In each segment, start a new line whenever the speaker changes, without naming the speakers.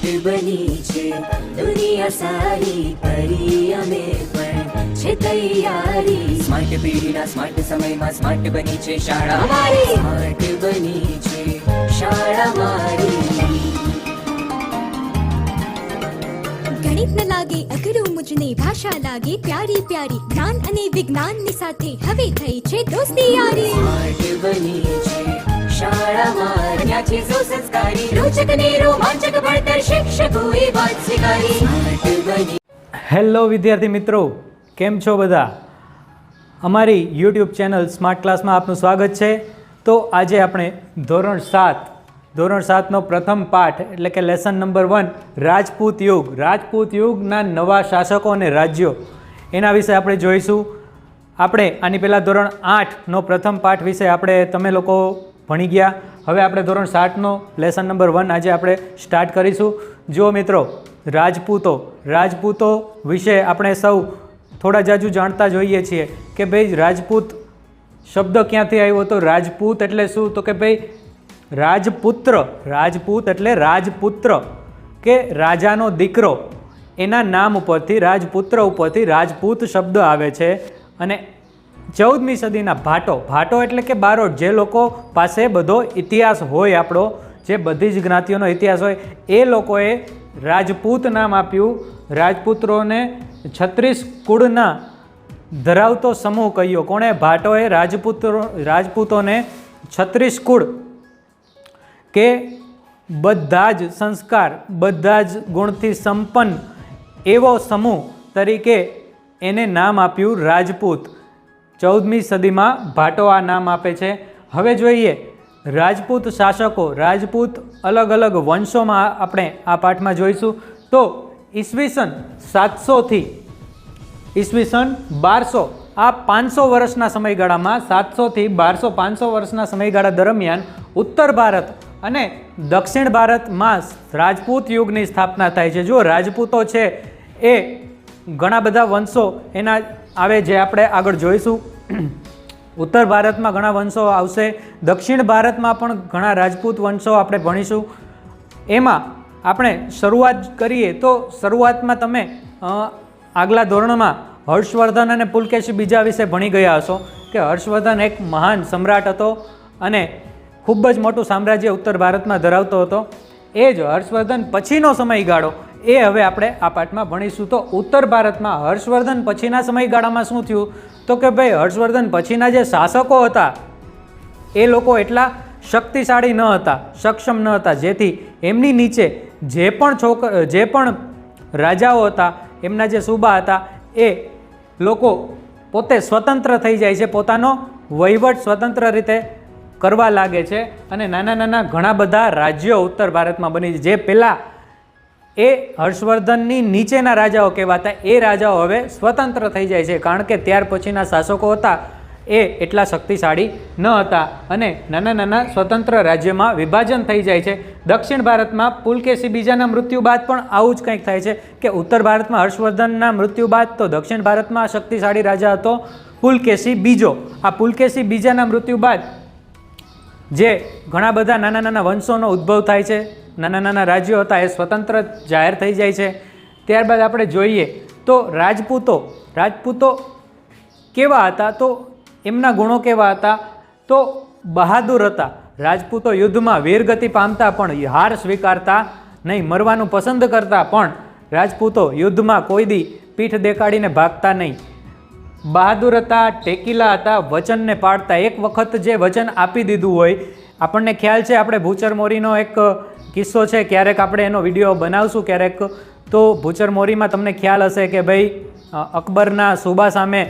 Smart बनी छे दुनिया सारी करी अमे पण छे तैयारी स्मार्ट पेढ़ीना स्मार्ट समयमां स्मार्ट बनी छे शाळा मारी स्मार्ट बनी छे शाळा मारी।
गणित न लागे अघरू मुझने भाषा लागे प्यारी प्यारी ज्ञान अने विज्ञान ની સાથે હવે થઈ છે દોસ્તી યારી
स्मार्ट बनी छे शाळा मारी ત્યાં છે સૌ સંસ્કારી રોચક ને રોમાંચક ભણતર શિક્ષકોએ વાત સ્વીકારી સ્માર્ટ બની।
હેલો વિદ્યાર્થી મિત્રો, કેમ છો બધા? અમારી યુટ્યુબ ચેનલ સ્માર્ટ ક્લાસમાં આપનું સ્વાગત છે। તો આજે આપણે ધોરણ 7નો પ્રથમ પાઠ એટલે કે લેસન નંબર 1 રાજપૂત યુગના નવા શાસકો અને રાજ્યો એના વિશે આપણે જોઈશું। આપણે આની પહેલાં ધોરણ 8નો પ્રથમ પાઠ વિશે તમે લોકો ભણી ગયા। હવે આપણે ધોરણ 7નો લેસન નંબર 1 આજે આપણે સ્ટાર્ટ કરીશું। જુઓ મિત્રો, રાજપૂતો વિશે આપણે સૌ થોડા જાજુ જાણતા જોઈએ છીએ કે ભાઈ રાજપૂત શબ્દ ક્યાંથી આવ્યો? તો રાજપૂત એટલે શું? તો કે ભાઈ રાજપૂત એટલે રાજપુત્ર કે રાજાનો દીકરો, એના નામ ઉપરથી રાજપુત્ર ઉપરથી રાજપૂત શબ્દ આવે છે। અને 14મી સદીના ભાટો એટલે કે બારોટ, જે લોકો પાસે બધો ઇતિહાસ હોય, આપણો જે બધી જ જ્ઞાતિઓનો ઇતિહાસ હોય, એ લોકોએ રાજપૂત નામ આપ્યું। રાજપુત્રોને 36 કુળના ધરાવતો સમૂહ કહ્યો। કોણે? ભાટોએ રાજપૂતોને 36 કુળ કે બધા જ સંસ્કાર, બધા જ ગુણથી સંપન્ન એવો સમૂહ તરીકે એને નામ આપ્યું રાજપૂત। 14મી સદીમાં ભાટો આ નામ આપે છે। હવે જોઈએ રાજપૂત શાસકો, રાજપૂત અલગ અલગ વંશોમાં આપણે આ પાઠમાં જોઈશું। તો ઈસવીસન 700 થી ઈસવીસન 1200 આ 500 વર્ષના સમયગાળામાં 700 થી 1200 500 વર્ષના સમયગાળા દરમિયાન ઉત્તર ભારત અને દક્ષિણ ભારતમાં રાજપૂત યુગની સ્થાપના થાય છે। જો રાજપૂતો છે એ ઘણા બધા વંશો એના આવે, જે આપણે આગળ જોઈશું। ઉત્તર ભારતમાં ઘણા વંશો આવશે, દક્ષિણ ભારતમાં પણ ઘણા રાજપૂત વંશો આપણે ભણીશું। એમાં આપણે શરૂઆત કરીએ તો શરૂઆતમાં તમે આગલા ધોરણમાં હર્ષવર્ધન અને પુલકેશી બીજા વિશે ભણી ગયા હશો કે હર્ષવર્ધન એક મહાન સમ્રાટ હતો અને ખૂબ જ મોટું સામ્રાજ્ય ઉત્તર ભારતમાં ધરાવતો હતો। એ જ હર્ષવર્ધન પછીનો સમયગાળો એ હવે આપણે આ પાઠમાં ભણીશું। તો ઉત્તર ભારતમાં હર્ષવર્ધન પછીના સમયગાળામાં શું થયું? તો કે ભાઈ હર્ષવર્ધન પછીના જે શાસકો હતા એ લોકો એટલા શક્તિશાળી ન હતા, સક્ષમ ન હતા, જેથી એમની નીચે જે પણ રાજાઓ હતા, એમના જે સૂબા હતા, એ લોકો પોતે સ્વતંત્ર થઈ જાય છે, પોતાનો વહીવટ સ્વતંત્ર રીતે કરવા લાગે છે અને નાના નાના ઘણા બધા રાજ્યો ઉત્તર ભારતમાં બની, જે પહેલાં એ હર્ષવર્ધનની નીચેના રાજાઓ કહેવાતા, એ રાજાઓ હવે સ્વતંત્ર થઈ જાય છે, કારણ કે ત્યાર પછીના શાસકો હતા એ એટલા શક્તિશાળી ન હતા અને નાના નાના સ્વતંત્ર રાજ્યમાં વિભાજન થઈ જાય છે। દક્ષિણ ભારતમાં પુલકેશી બીજાના મૃત્યુ બાદ પણ આવું જ કંઈક થાય છે કે ઉત્તર ભારતમાં હર્ષવર્ધનના મૃત્યુ બાદ તો દક્ષિણ ભારતમાં શક્તિશાળી રાજા હતો પુલકેશી બીજો। આ પુલકેશી બીજાના મૃત્યુ બાદ જે ઘણા બધા નાના નાના વંશોનો ઉદ્ભવ થાય છે, નાના નાના રાજ્યો હતા એ સ્વતંત્ર જાહેર થઈ જાય છે। ત્યારબાદ આપણે જોઈએ તો રાજપૂતો કેવા હતા? તો એમના ગુણો કેવા હતા? તો બહાદુર હતા। રાજપૂતો યુદ્ધમાં વીરગતિ પામતા પણ હાર સ્વીકારતા નહીં, મરવાનું પસંદ કરતા પણ રાજપૂતો યુદ્ધમાં કોઈ દી પીઠ દેખાડીને ભાગતા નહીં। બહાદુર હતા, ટેકીલા હતા, વચનને પાળતા। એક વખત જે વચન આપી દીધું હોય, આપણને ખ્યાલ છે, આપણે ભૂચર મોરીનો એક કિસ્સો છે, ક્યારેક આપણે એનો વિડીયો બનાવશું ક્યારેક। તો ભૂચર મોરીમાં તમને ખ્યાલ હશે કે ભાઈ અકબરના સૂબા સામે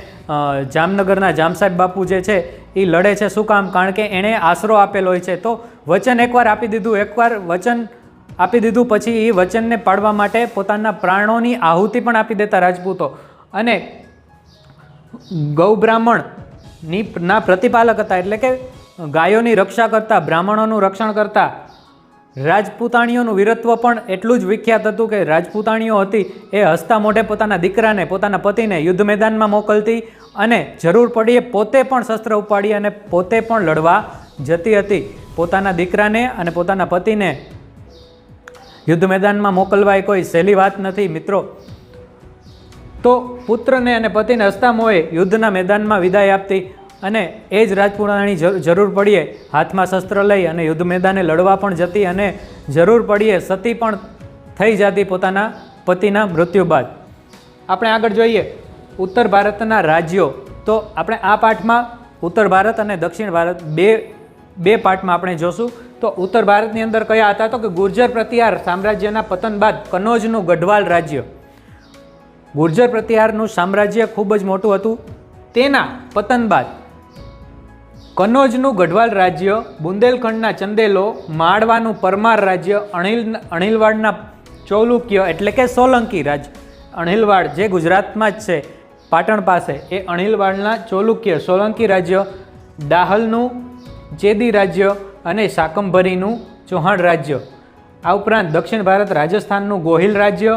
જામનગરના જામસાહેબ બાપુ જે છે એ લડે છે। શું કામ? કારણ કે એણે આશરો આપેલો હોય છે। તો વચન એકવાર આપી દીધું પછી એ વચનને પાળવા માટે પોતાના પ્રાણોની આહુતિ પણ આપી દેતા રાજપૂતો। અને ગૌ બ્રાહ્મણની પ્રતિપાલક હતા, એટલે કે ગાયોની રક્ષા કરતા, બ્રાહ્મણોનું રક્ષણ કરતા। રાજપૂતાણીઓનું વીરત્વ પણ એટલું જ વિખ્યાત હતું કે રાજપૂતાણીઓ હતી એ હસતા મોઢે પોતાના દીકરાને, પોતાના પતિને યુદ્ધ મેદાનમાં મોકલતી અને જરૂર પડીએ પોતે પણ શસ્ત્ર ઉપાડી અને પોતે પણ લડવા જતી હતી। પોતાના દીકરાને અને પોતાના પતિને યુદ્ધ મેદાનમાં મોકલવા એ કોઈ સહેલી વાત નથી મિત્રો. તો પુત્રને અને પતિને હસતા મોએ યુદ્ધના મેદાનમાં વિદાય આપતી અને એ જ રાજપુરાણી જરૂર પડીએ હાથમાં શસ્ત્ર લઈ અને યુદ્ધ મેદાને લડવા પણ જતી અને જરૂર પડીએ સતી પણ થઈ જતી પોતાના પતિના મૃત્યુ બાદ. આપણે આગળ જોઈએ ઉત્તર ભારતના રાજ્યો. તો આપણે આ પાઠમાં ઉત્તર ભારત અને દક્ષિણ ભારત બે પાઠમાં આપણે જોશું. તો ઉત્તર ભારતની અંદર કયા હતા? તો કે ગુર્જર પ્રતિહાર સામ્રાજ્યના પતન બાદ કનોજનું ગઢવાલ રાજ્ય. ગુર્જર પ્રતિહારનું સામ્રાજ્ય ખૂબ જ મોટું હતું. તેના પતન બાદ કનોજનું ગઢવાલ રાજ્ય, બુંદેલખંડના ચંદેલો, માળવાનું પરમાર રાજ્ય, અણિલવાડના ચૌલુક્ય એટલે કે સોલંકી રાજ્ય, અણિલવાડ જે ગુજરાતમાં જ છે પાટણ પાસે, એ અણિલવાડના ચૌલુક્ય સોલંકી રાજ્ય, ડાહલનું ચેદી રાજ્ય અને શાકંભરીનું ચૌહાણ રાજ્ય. આ ઉપરાંત દક્ષિણ ભારત રાજસ્થાનનું ગોહિલ રાજ્ય.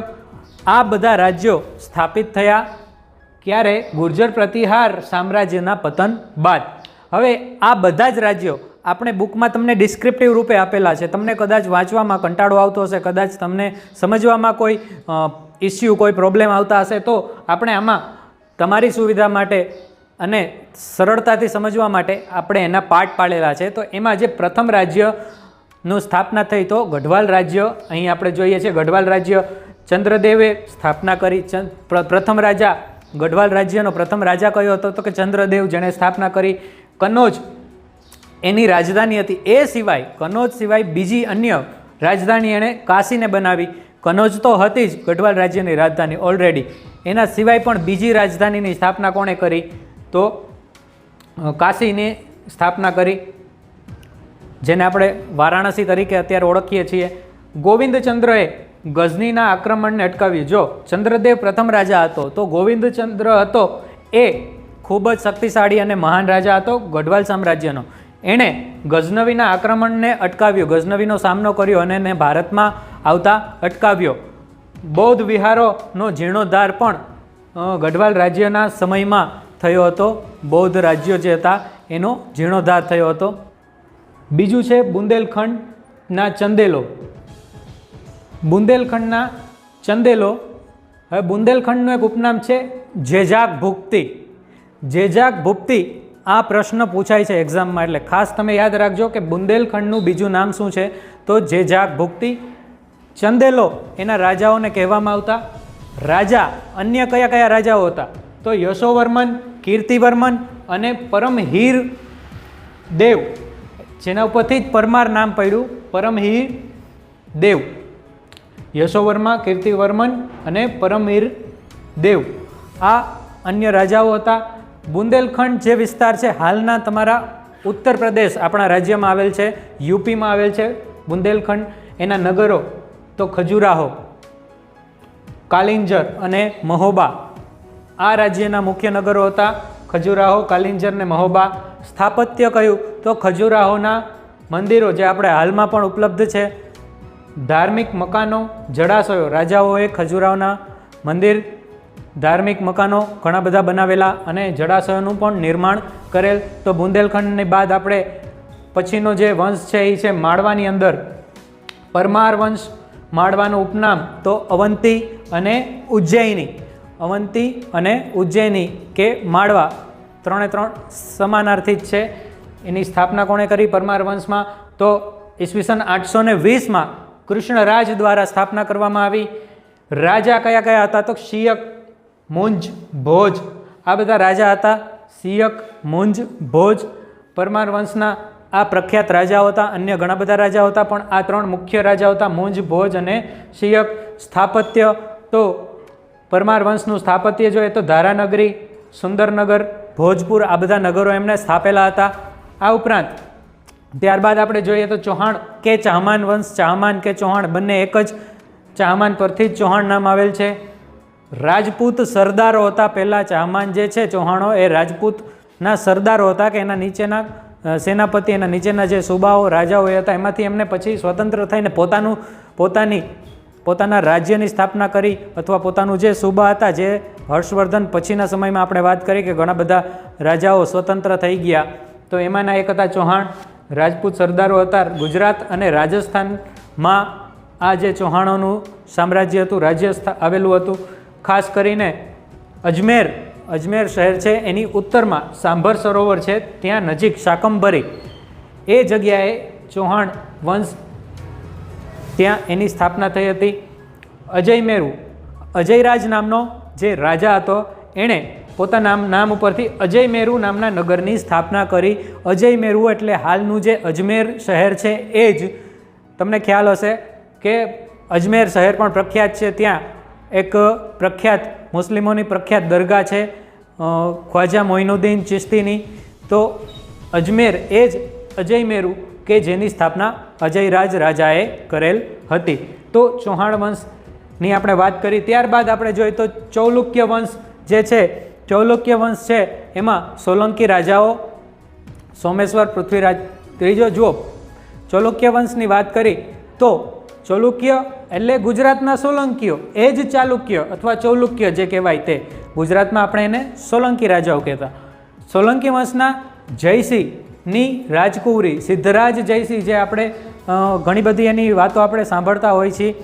આ બધા રાજ્યો સ્થાપિત થયા ક્યારે? ગુર્જર પ્રતિહાર સામ્રાજ્યના પતન બાદ. હવે આ બધા જ રાજ્યો આપણે બુકમાં તમને ડિસ્ક્રિપ્ટિવ રૂપે આપેલા છે. તમને કદાચ વાંચવામાં કંટાળો આવતો હશે, કદાચ તમને સમજવામાં કોઈ ઇસ્યુ, કોઈ પ્રોબ્લેમ આવતા હશે, તો આપણે આમાં તમારી સુવિધા માટે અને સરળતાથી સમજવા માટે આપણે એના પાઠ પાડેલા છે. તો એમાં જે પ્રથમ રાજ્યનું સ્થાપના થઈ તો ગઢવાલ રાજ્ય. અહીં આપણે જોઈએ છીએ ગઢવાલ રાજ્ય ચંદ્રદેવે સ્થાપના કરી. પ્રથમ રાજા ગઢવાલ રાજ્યનો પ્રથમ રાજા કયો હતો? તો કે ચંદ્રદેવ, જેણે સ્થાપના કરી. કનોજ એની રાજધાની હતી. એ સિવાય કનોજ સિવાય બીજી અન્ય રાજધાની એણે કાશીને બનાવી. કનોજ તો હતી જ ગઢવાલ રાજ્યની રાજધાની ઓલરેડી. એના સિવાય પણ બીજી રાજધાનીની સ્થાપના કોણે કરી? તો કાશીની સ્થાપના કરી, જેને આપણે વારાણસી તરીકે અત્યારે ઓળખીએ છીએ. ગોવિંદચંદ્રએ ગઝનીના આક્રમણને અટકાવ્યું. જો ચંદ્રદેવ પ્રથમ રાજા હતો તો ગોવિંદચંદ્ર હતો એ ખૂબ જ શક્તિશાળી અને મહાન રાજા હતો ગઢવાલ સામ્રાજ્યનો. એણે ગઝનવીના આક્રમણને અટકાવ્યું, ગઝનવીનો સામનો કર્યો અને એને ભારતમાં આવતા અટકાવ્યો. બૌદ્ધ વિહારોનો જીર્ણોદ્ધાર પણ ગઢવાલ રાજ્યના સમયમાં થયો હતો. બૌદ્ધ રાજ્યો જે હતા એનો જીર્ણોદ્ધાર થયો હતો. બીજું છે બુંદેલખંડના ચંદેલો. બુંદેલખંડના ચંદેલો. હવે બુંદેલખંડનું એક ઉપનામ છે જેજાક ભુક્તિ. જેજાક ભુક્તિ આ પ્રશ્ન પૂછાય છે એક્ઝામમાં, એટલે ખાસ તમે યાદ રાખજો કે બુંદેલખંડનું બીજું નામ શું છે? તો જેજાક ભુક્તિ. ચંદેલો એના રાજાઓને કહેવામાં આવતા. રાજા અન્ય કયા કયા રાજાઓ હતા? તો યશોવર્મન, કીર્તિવર્મન અને પરમહીર દેવ, જેના ઉપરથી જ પરમાર નામ પડ્યું, પરમહીર દેવ. યશોવર્મા, કીર્તિવર્મન અને પરમહીર દેવ આ અન્ય રાજાઓ હતા. બુંદેલખંડ જે વિસ્તાર છે હાલના તમારા ઉત્તર પ્રદેશ આપણા રાજ્યમાં આવેલ છે, યુપીમાં આવેલ છે બુંદેલખંડ. એના નગરો તો ખજુરાહો, કાલિંજર અને મહોબા આ રાજ્યના મુખ્ય નગરો હતા. ખજુરાહો, કાલિંજર ને મહોબા. સ્થાપત્ય કયું? તો ખજુરાહોના મંદિરો જે આપણે હાલમાં પણ ઉપલબ્ધ છે. ધાર્મિક મકાનો, જળાશયો. રાજાઓએ ખજુરાહોના મંદિર, ધાર્મિક મકાનો ઘણા બધા બનાવેલા અને જળાશયોનું પણ નિર્માણ કરેલ. તો બુંદેલખંડની બાદ આપણે પછીનો જે વંશ છે એ છે માળવાની અંદર પરમાર વંશ. માળવાનું ઉપનામ તો અવંતી અને ઉજ્જૈની. અવંતી અને ઉજ્જૈની કે માળવા ત્રણે ત્રણ સમાનાર્થી જ છે. એની સ્થાપના કોણે કરી પરમાર વંશમાં? તો ઈસવીસન 820માં કૃષ્ણરાજ દ્વારા સ્થાપના કરવામાં આવી. રાજા કયા કયા હતા? તો શિયક, મુંજ, ભોજ આ બધા રાજા હતા. શિયક, મુંજ, ભોજ પરમાર વંશના આ પ્રખ્યાત રાજાઓ હતા. અન્ય ઘણા બધા રાજાઓ હતા પણ આ ત્રણ મુખ્ય રાજાઓ હતા, મુંજ, ભોજ અને શિયક. સ્થાપત્ય તો પરમાર વંશનું સ્થાપત્ય જોઈએ તો ધારાનગરી, સુંદરનગર, ભોજપુર આ બધા નગરો એમણે સ્થાપેલા હતા. આ ઉપરાંત ત્યારબાદ આપણે જોઈએ તો ચૌહાણ કે ચાહમાન વંશ. ચાહમાન કે ચૌહાણ બંને એક જ, ચાહમાન પરથી જ ચૌહાણ નામ આવેલ છે. રાજપૂત સરદારો હતા પહેલાં. ચાહમાન જે છે ચૌહાણો એ રાજપૂતના સરદારો હતા કે એના નીચેના સેનાપતિ, એના નીચેના જે સુબાઓ રાજાઓ એ હતા. એમાંથી એમને પછી સ્વતંત્ર થઈને પોતાના રાજ્યની સ્થાપના કરી અથવા પોતાનું જે સુબા હતા, જે હર્ષવર્ધન પછીના સમયમાં આપણે વાત કરી કે ઘણા બધા રાજાઓ સ્વતંત્ર થઈ ગયા, તો એમાંના એક હતા ચૌહાણ. રાજપૂત સરદારો હતા. ગુજરાત અને રાજસ્થાનમાં આ જે ચૌહાણોનું સામ્રાજ્ય હતું, રાજ્ય આવેલું હતું. ખાસ કરીને અજમેર શહેર છે એની ઉત્તરમાં સાંભર સરોવર છે, ત્યાં નજીક શાકંભરી એ જગ્યાએ ચૌહાણ વંશ ત્યાં એની સ્થાપના થઈ હતી. અજયમેરુ, અજયરાજ નામનો જે રાજા હતો એણે પોતાના નામ ઉપરથી અજયમેરુ નામના નગરની સ્થાપના કરી. અજયમેરુ એટલે હાલનું જે અજમેર શહેર છે એ જ. તમને ખ્યાલ હશે કે અજમેર શહેર પણ પ્રખ્યાત છે. ત્યાં એક પ્રખ્યાત મુસ્લિમોની પ્રખ્યાત દરગાહ છે ખ્વાજા મોઇનુદ્દીન ચિશ્તીની. તો અજમેર એ જ અજયમેરુ કે જેની સ્થાપના અજયરાજ રાજાએ કરેલ હતી. તો ચૌહાણ વંશની આપણે વાત કરી. ત્યારબાદ આપણે જોઈએ તો ચૌલુક્ય વંશ જે છે, ચૌલુક્ય વંશ છે એમાં સોલંકી રાજાઓ સોમેશ્વર, પૃથ્વીરાજ ત્રીજો. જુઓ, ચૌલુક્ય વંશની વાત કરી તો ચૌલુક્ય એટલે ગુજરાતના સોલંકીઓ, એ જ ચાલુક્ય અથવા ચૌલુક્ય જે કહેવાય તે. ગુજરાતમાં આપણે એને સોલંકી રાજાઓ કહેતા. સોલંકી વંશના જયસિંહની રાજકુંવરી સિદ્ધરાજ જયસિંહ, જે આપણે ઘણી બધી એની વાતો આપણે સાંભળતા હોય છીએ.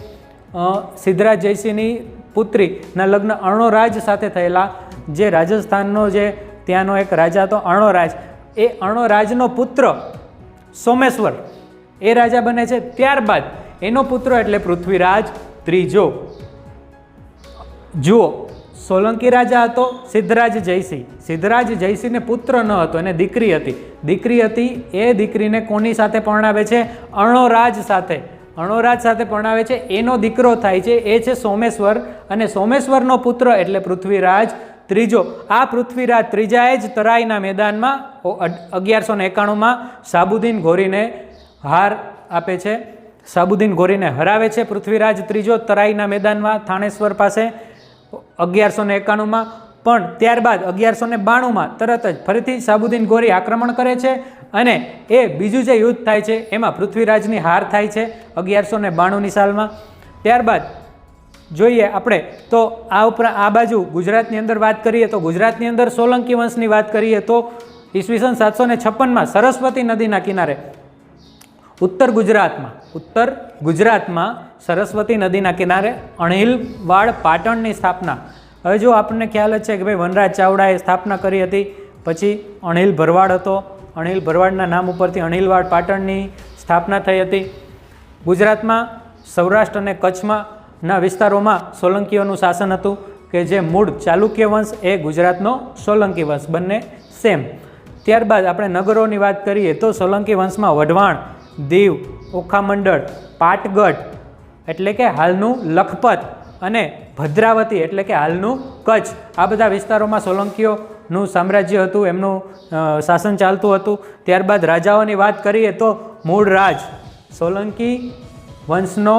સિદ્ધરાજ જયસિંહની પુત્રીના લગ્ન અર્ણોરાજ સાથે થયેલા. જે રાજસ્થાનનો જે ત્યાંનો એક રાજા હતો અર્ણોરાજ, એ અર્ણોરાજનો પુત્ર સોમેશ્વર એ રાજા બને છે. ત્યારબાદ એનો પુત્ર એટલે પૃથ્વીરાજ ત્રીજો. જુઓ, સોલંકી રાજા હતો સિદ્ધરાજ જયસિંહ. સિદ્ધરાજ જયસિંહને પુત્ર ન હતો, એને દીકરી હતી. દીકરી હતી, એ દીકરીને કોની સાથે પરણાવે છે? અર્ણોરાજ સાથે. અર્ણોરાજ સાથે પરણાવે છે. એનો દીકરો થાય છે એ છે સોમેશ્વર, અને સોમેશ્વરનો પુત્ર એટલે પૃથ્વીરાજ ત્રીજો. આ પૃથ્વીરાજ ત્રીજાએ જ તરાઈના મેદાનમાં 1191માં સાબુદ્દીન ઘોરીને હાર આપે છે. સાબુદ્દીન ઘોરીને હરાવે છે પૃથ્વીરાજ ત્રીજો તરાઈના મેદાનમાં થાણેશ્વર પાસે 1191માં. પણ ત્યારબાદ 1192માં તરત જ ફરીથી સાબુદ્દીન ઘોરી આક્રમણ કરે છે અને એ બીજું જે યુદ્ધ થાય છે એમાં પૃથ્વીરાજની હાર થાય છે 1192ની સાલમાં. ત્યારબાદ જોઈએ આપણે તો આ ઉપરાંત આ બાજુ ગુજરાતની અંદર વાત કરીએ તો ગુજરાતની અંદર સોલંકી વંશની વાત કરીએ તો ઈસવીસન 756માં સરસ્વતી નદીના કિનારે ઉત્તર ગુજરાતમાં સરસ્વતી નદીના કિનારે અણહિલવાડ પાટણની સ્થાપના. હવે જો આપણને ખ્યાલ જ છે કે ભાઈ વનરાજ ચાવડાએ સ્થાપના કરી હતી, પછી અણહિલ ભરવાડ હતો, અણહિલ ભરવાડના નામ ઉપરથી અણહિલવાડ પાટણની સ્થાપના થઈ હતી. ગુજરાતમાં સૌરાષ્ટ્ર અને કચ્છમાંના વિસ્તારોમાં સોલંકીઓનું શાસન હતું કે જે મૂળ ચાલુક્ય વંશ એ ગુજરાતનો સોલંકી વંશ, બંને સેમ. ત્યારબાદ આપણે નગરોની વાત કરીએ તો સોલંકી વંશમાં વઢવાણ, દીવ, ઓખામંડળ, પાટગઢ એટલે કે હાલનું લખપત અને ભદ્રાવતી એટલે કે હાલનું કચ્છ, આ બધા વિસ્તારોમાં સોલંકીઓનું સામ્રાજ્ય હતું, એમનું શાસન ચાલતું હતું. ત્યારબાદ રાજાઓની વાત કરીએ તો મૂળરાજ, સોલંકી વંશનો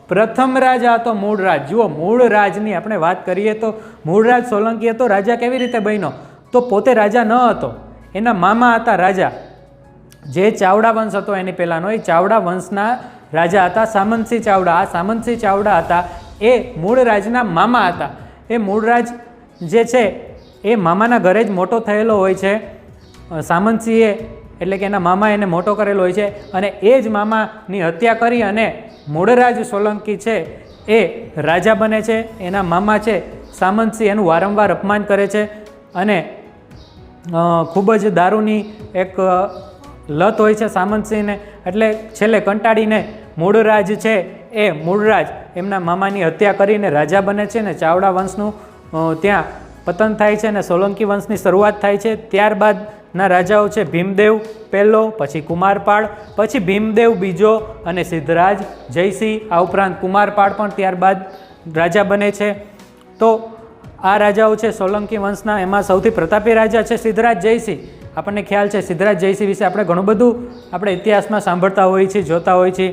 પ્રથમ રાજા હતો મૂળરાજ. જુઓ, મૂળરાજની આપણે વાત કરીએ તો મૂળરાજ સોલંકી હતો. રાજા કેવી રીતે બન્યો? તો પોતે રાજા ન હતો, એના મામા હતા રાજા. જે ચાવડા વંશ હતો એની પહેલાંનો, એ ચાવડા વંશના રાજા હતા સામંતસિંહ ચાવડા. આ સામંતસિંહ ચાવડા હતા એ મૂળરાજના મામા હતા. એ મૂળરાજ જે છે એ મામાના ઘરે જ મોટો થયેલો હોય છે. સામંતસિંહે એટલે કે એના મામા એને મોટો કરેલો હોય છે અને એ જ મામાની હત્યા કરી અને મૂળરાજ સોલંકી છે એ રાજા બને છે. એના મામા છે સામંતસિંહ એનું વારંવાર અપમાન કરે છે અને ખૂબ જ દારૂની એક લત હોય છે સામંતસિંહને. એટલે છેલ્લે કંટાળીને મૂળરાજ છે એ મૂળરાજ એમના મામાની હત્યા કરીને રાજા બને છે ને ચાવડા વંશનું ત્યાં પતન થાય છે અને સોલંકી વંશની શરૂઆત થાય છે. ત્યારબાદના રાજાઓ છે ભીમદેવ પહેલો, પછી કુમારપાળ, પછી ભીમદેવ બીજો અને સિદ્ધરાજ જયસિંહ. આ ઉપરાંત કુમારપાળ પણ ત્યારબાદ રાજા બને છે. તો આ રાજાઓ છે સોલંકી વંશના. એમાં સૌથી પ્રતાપી રાજા છે સિદ્ધરાજ જયસિંહ. આપણને ખ્યાલ છે સિદ્ધરાજ જયસિંહ વિશે આપણે ઘણું બધું આપણે ઇતિહાસમાં સાંભળતા હોઈએ છીએ, જોતા હોઈએ છીએ.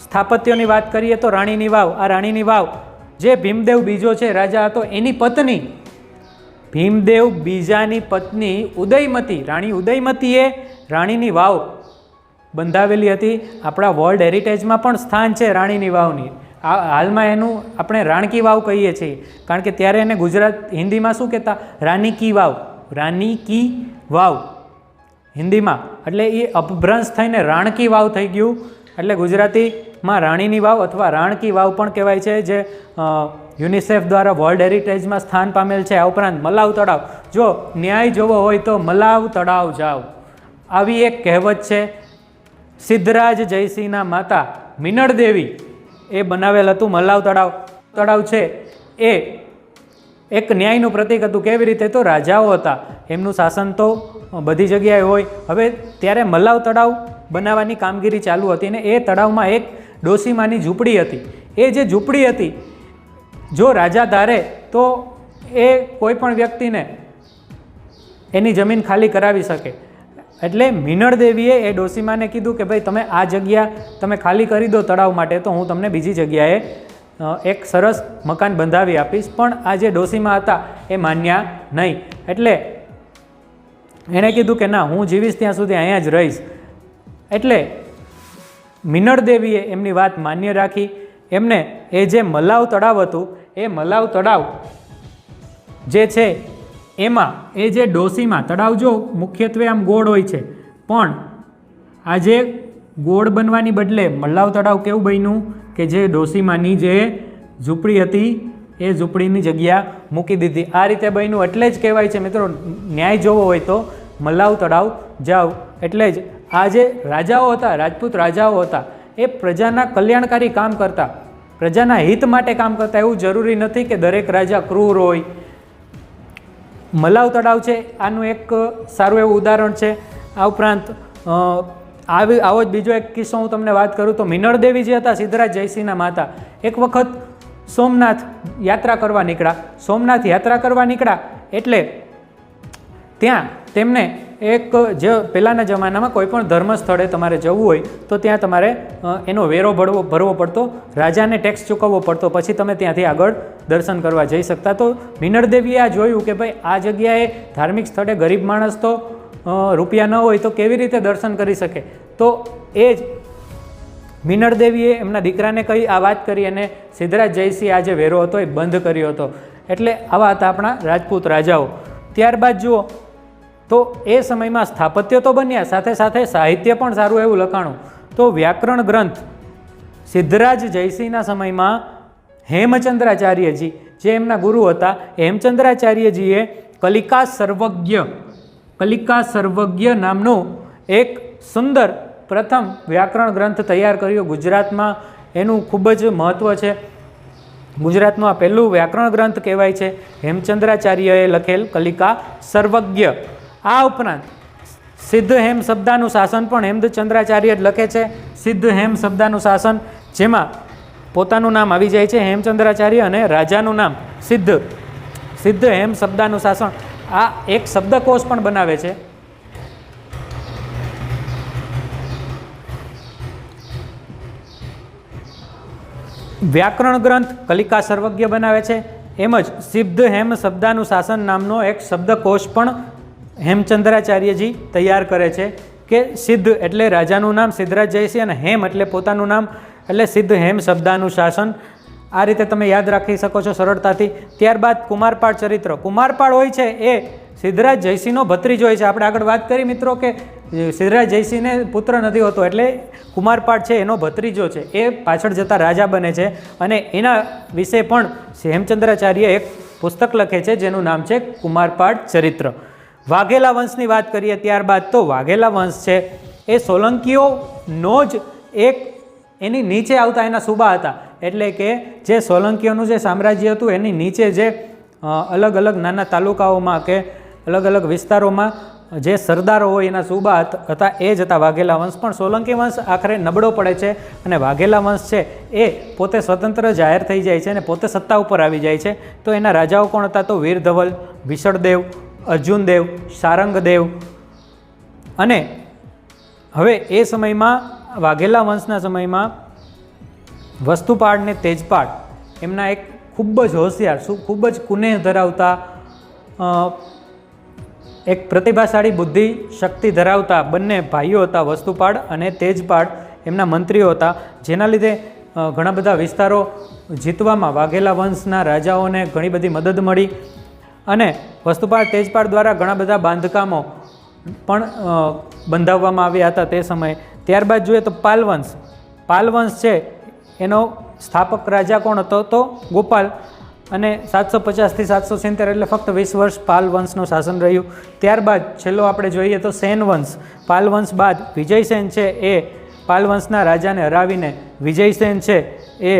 સ્થાપત્યોની વાત કરીએ તો રાણીની વાવ. આ રાણીની વાવ જે ભીમદેવ બીજો છે રાજા હતો એની પત્ની, ભીમદેવ બીજાની પત્ની ઉદયમતી, રાણી ઉદયમતીએ રાણીની વાવ બંધાવેલી હતી. આપણા વર્લ્ડ હેરિટેજમાં પણ સ્થાન છે રાણીની વાવની. હાલમાં એનું આપણે રાણકી વાવ કહીએ છીએ, કારણ કે ત્યારે એને ગુજરાત હિન્દીમાં શું કહેતા? રાની કી વાવ, રાની કી વાવ હિન્દીમાં. એટલે એ અપભ્રંશ થઈને રાણકી વાવ થઈ ગયું એટલે ગુજરાતીમાં રાણીની વાવ અથવા રાણકી વાવ પણ કહેવાય છે, જે યુનિસેફ દ્વારા વર્લ્ડ હેરિટેજમાં સ્થાન પામેલ છે. આ ઉપરાંત મલાવ તળાવ, જો ન્યાય જોવો હોય તો મલાવ તળાવ જાઓ, આવી એક કહેવત છે. સિદ્ધરાજ જયસિંહના માતા મિનળ દેવી એ બનાવેલ હતું મલાવ તળાવ. તળાવ છે એ એક ન્યાયનું પ્રતીક હતું. કેવી રીતે? તો રાજાઓ હતા, એમનું શાસન તો બધી જગ્યાએ હોય. હવે ત્યારે મલાવ તળાવ બનાવવાની કામગીરી ચાલુ હતી ને એ તળાવમાં એક ડોસીમાની ઝૂંપડી હતી. એ જે ઝૂંપડી હતી, જો રાજા ધારે તો એ કોઈ પણ વ્યક્તિને એની જમીન ખાલી કરાવી શકે. એટલે મિનળ દેવીએ એ ડોસીમાને કીધું કે ભાઈ તમે આ જગ્યા તમે ખાલી કરી દો તળાવ માટે, તો હું તમને બીજી જગ્યાએ એક સરસ મકાન બંધાવી આપીશ. પણ આ જે ડોસીમા હતા એ માન્યા નહીં. એટલે એણે કીધું કે ના, હું જીવીશ ત્યાં સુધી અહીંયા જ રહીશ. એટલે મિનળ દેવીએ એમની વાત માન્ય રાખી. એમને એ જે મલાવ તળાવ હતું એ મલાવ તળાવ જે છે એમાં એ જે ડોસીમા તળાવ, જો મુખ્યત્વે આમ ગોળ હોય છે, પણ આ જે ગોળ બનવાની બદલે મલાવ તળાવ કેવું બન્યું કે જે ડોસીમાની જે ઝૂંપડી હતી એ ઝૂંપડીની જગ્યા મૂકી દીધી. આ રીતે બન્યું. એટલે જ કહેવાય છે મિત્રો, ન્યાય જોવો હોય તો મલાવ તળાવ જાઓ. એટલે જ આ જે રાજાઓ હતા, રાજપૂત રાજાઓ હતા, એ પ્રજાના કલ્યાણકારી કામ કરતા, પ્રજાના હિત માટે કામ કરતા. એવું જરૂરી નથી કે દરેક રાજા ક્રૂર હોય. મલાવ તળાવ છે આનું એક સારું એવું ઉદાહરણ છે. આ ઉપરાંત આવો જ બીજો એક કિસ્સો હું તમને વાત કરું તો મિનળ દેવી જે હતા સિદ્ધરાજ જયસિંહના માતા, એક વખત સોમનાથ યાત્રા કરવા નીકળ્યા. સોમનાથ યાત્રા કરવા નીકળ્યા એટલે ત્યાં તેમને એક જે પહેલાંના જમાનામાં કોઈ પણ ધર્મ સ્થળે તમારે જવું હોય તો ત્યાં તમારે એનો વેરો ભરવો પડતો, રાજાને ટેક્સ ચૂકવવો પડતો, પછી તમે ત્યાંથી આગળ દર્શન કરવા જઈ શકતા. તો મિનળ દેવીએ આ જોયું કે ભાઈ આ જગ્યાએ ધાર્મિક સ્થળે ગરીબ માણસ તો રૂપિયા ન હોય તો કેવી રીતે દર્શન કરી શકે. તો એ જ મિનળ દેવીએ એમના દીકરાને કહી આ વાત કરી અને સિદ્ધરાજ જયસિંહ આ જે વેરો હતો એ બંધ કર્યો હતો. એટલે આવા હતા આપણા રાજપૂત રાજાઓ. ત્યારબાદ જુઓ તો એ સમયમાં સ્થાપત્ય તો બન્યા, સાથે સાથે સાહિત્ય પણ સારું એવું લખાણું. તો વ્યાકરણ ગ્રંથ સિદ્ધરાજ જયસિંહના સમયમાં હેમચંદ્રાચાર્યજી જે એમના ગુરુ હતા, હેમચંદ્રાચાર્યજીએ કલિકા સર્વજ્ઞ નામનું એક સુંદર પ્રથમ વ્યાકરણ ગ્રંથ તૈયાર કર્યો. ગુજરાતમાં એનું ખૂબ જ મહત્ત્વ છે. ગુજરાતનું આ પહેલું વ્યાકરણ ગ્રંથ કહેવાય છે હેમચંદ્રાચાર્યએ લખેલ કલિકા સર્વજ્ઞ. આ ઉપરાંત સિદ્ધ હેમ શબ્દાનું શાસન પણ હેમચંદ્રાચાર્ય જ લખે છે. સિદ્ધ હેમ શબ્દાનું શાસન, જેમાં પોતાનું નામ આવી જાય છે હેમચંદ્રાચાર્ય અને રાજાનું નામ સિદ્ધ. સિદ્ધ હેમ શબ્દાનું શાસન આ એક શબ્દકોશ પણ બનાવે છે. વ્યાકરણ ગ્રંથ કલિકા સર્વજ્ઞ બનાવે છે. એમ જ સિદ્ધ હેમ શબ્દાનું શાસન નામનો એક શબ્દકોશ પણ હેમચંદ્રાચાર્યજી તૈયાર કરે છે. કે સિદ્ધ એટલે રાજાનું નામ સિદ્ધરાજ જયસિંહ અને હેમ એટલે પોતાનું નામ, એટલે સિદ્ધ હેમ શબ્દાનું શાસન. આ રીતે તમે યાદ રાખી શકો છો સરળતાથી. ત્યારબાદ કુમારપાળ ચરિત્ર. કુમારપાળ હોય છે એ સિદ્ધરાજ જયસિંહનો ભત્રીજો હોય છે. આપણે આગળ વાત કરી મિત્રો કે સિદ્ધરાજ જયસિંહને પુત્ર નથી હોતો, એટલે કુમારપાળ છે એનો ભત્રીજો છે. એ પાછળ જતા રાજા બને છે અને એના વિશે પણ હેમચંદ્રાચાર્ય એક પુસ્તક લખે છે જેનું નામ છે કુમારપાળ ચરિત્ર. વાઘેલા વંશની વાત કરીએ ત્યારબાદ તો વાઘેલા વંશ છે એ સોલંકીઓનો જ એક એની નીચે આવતા એના સુબા હતા. એટલે કે જે સોલંકીઓનું જે સામ્રાજ્ય હતું એની નીચે જે અલગ અલગ નાના તાલુકાઓમાં કે અલગ અલગ વિસ્તારોમાં જે સરદારો હોય એના સુબા હતા એ જ હતા વાઘેલા વંશ. પણ સોલંકી વંશ આખરે નબળો પડે છે અને વાઘેલા વંશ છે એ પોતે સ્વતંત્ર જાહેર થઈ જાય છે અને પોતે સત્તા ઉપર આવી જાય છે. તો એના રાજાઓ કોણ હતા? તો વીર ધવલ, વિશળદેવ, અર્જુનદેવ, સારંગદેવ. અને હવે એ સમયમાં વાઘેલા વંશના સમયમાં વસ્તુપાળ ને તેજપાળ એમના એક ખૂબ જ હોશિયાર, ખૂબ જ કુનેહ ધરાવતા, એક પ્રતિભાશાળી બુદ્ધિ શક્તિ ધરાવતા બંને ભાઈઓ હતા. વસ્તુપાળ અને તેજપાળ એમના મંત્રીઓ હતા, જેના લીધે ઘણા બધા વિસ્તારો જીતવામાં વાઘેલા વંશના રાજાઓને ઘણી બધી મદદ મળી. અને વસ્તુપાળ તેજપાળ દ્વારા ઘણા બધા બાંધકામો પણ બંધાવવામાં આવ્યા હતા તે સમયે. ત્યારબાદ જોઈએ તો પાલવંશ. પાલવંશ છે એનો સ્થાપક રાજા કોણ હતો? તો ગોપાલ. અને 750 થી 770 એટલે ફક્ત 20 વર્ષ પાલ વંશનું શાસન રહ્યું. ત્યારબાદ છેલ્લો આપણે જોઈએ તો સેન વંશ. પાલ વંશ બાદ વિજયસેન છે એ પાલ વંશના રાજાને હરાવીને વિજયસેન છે એ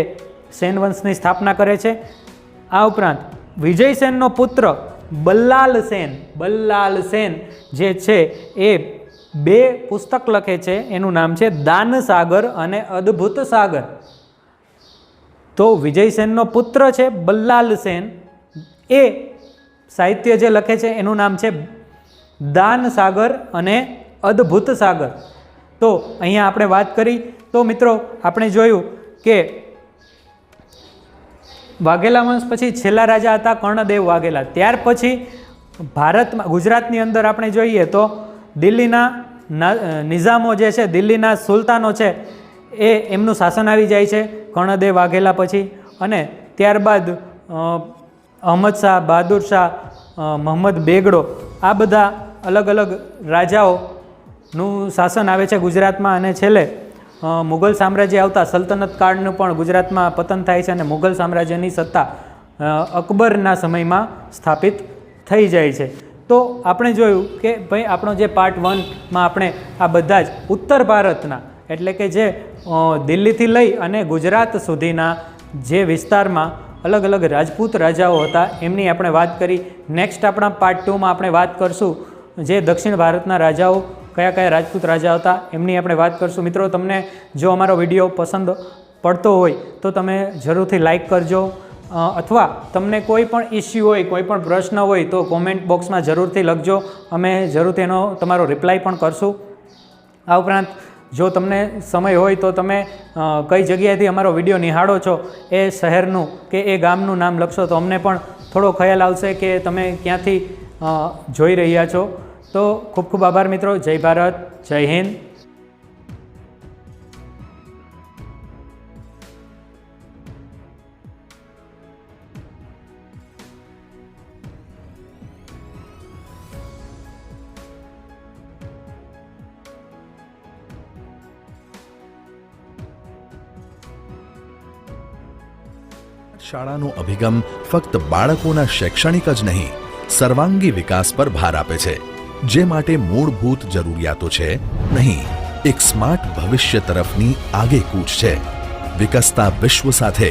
સેન વંશની સ્થાપના કરે છે. આ ઉપરાંત વિજયસેનનો પુત્ર બલ્લાલ સેન જે છે એ 2 પુસ્તક લખે છે. એનું નામ છે દાન સાગર અને અદ્ભુત સાગર. તો વિજયસેનનો પુત્ર છે બલ્લાલ સેન, એ સાહિત્ય જે લખે છે એનું નામ છે દાન સાગર અને અદ્ભુત સાગર. તો અહીંયા આપણે વાત કરી તો મિત્રો આપણે જોયું કે વાઘેલા વંશ પછી છેલ્લા રાજા હતા કર્ણદેવ વાઘેલા. ત્યાર પછી ભારતમાં ગુજરાતની અંદર આપણે જોઈએ તો દિલ્હીના નિઝામો જે છે, દિલ્હીના સુલતાનો છે, એ એમનું શાસન આવી જાય છે કર્ણદેવ વાઘેલા પછી. અને ત્યારબાદ અહમદ શાહ, બહાદુર શાહ, મોહમ્મદ બેગડો, આ બધા અલગ અલગ રાજાઓનું શાસન આવે છે ગુજરાતમાં. અને છેલ્લે મુઘલ સામ્રાજ્ય આવતા સલ્તનત કાળનું પણ ગુજરાતમાં પતન થાય છે અને મુઘલ સામ્રાજ્યની સત્તા અકબરના સમયમાં સ્થાપિત થઈ જાય છે. તો આપણે જોયું કે ભાઈ આપણો જે પાર્ટ 1માં આપણે આ બધા જ ઉત્તર ભારતના એટલે કે જે દિલ્હીથી લઈ અને ગુજરાત સુધીના જે વિસ્તારમાં અલગ અલગ રાજપૂત રાજાઓ હતા એમની આપણે વાત કરી. નેક્સ્ટ આપણા પાર્ટ 2માં આપણે વાત કરશું જે દક્ષિણ ભારતના રાજાઓ કયા કયા રાજપૂત રાજા હતા એમની આપણે વાત કરશું. મિત્રો, તમને જો અમારો વિડીયો પસંદ પડતો હોય તો તમે જરૂરથી લાઈક કરજો, અથવા તમને કોઈ પણ ઇસ્યુ હોય, કોઈ પણ પ્રશ્ન હોય તો કોમેન્ટ બોક્સમાં જરૂરથી લખજો. અમે જરૂરથી એનો તમારો રિપ્લાય પણ કરશું. આ ઉપરાંત જો તમને સમય હોય તો તમે કઈ જગ્યાએથી અમારો વિડીયો નિહાળો છો એ શહેરનું કે એ ગામનું નામ લખશો તો અમને પણ થોડો ખ્યાલ આવશે કે તમે ક્યાંથી જોઈ રહ્યા છો. તો ખૂબ ખૂબ આભાર મિત્રો. જય ભારત, જય હિન્દ.
શાળાનો અભિગમ ફક્ત બાળકોના શૈક્ષણિક જ નહીં, સર્વાંગી વિકાસ પર ભાર આપે છે, જે માટે મૂળભૂત જરૂરિયાતો છે નહીં, એક સ્માર્ટ ભવિષ્ય તરફની આગેકૂચ છે. વિકસતા વિશ્વ સાથે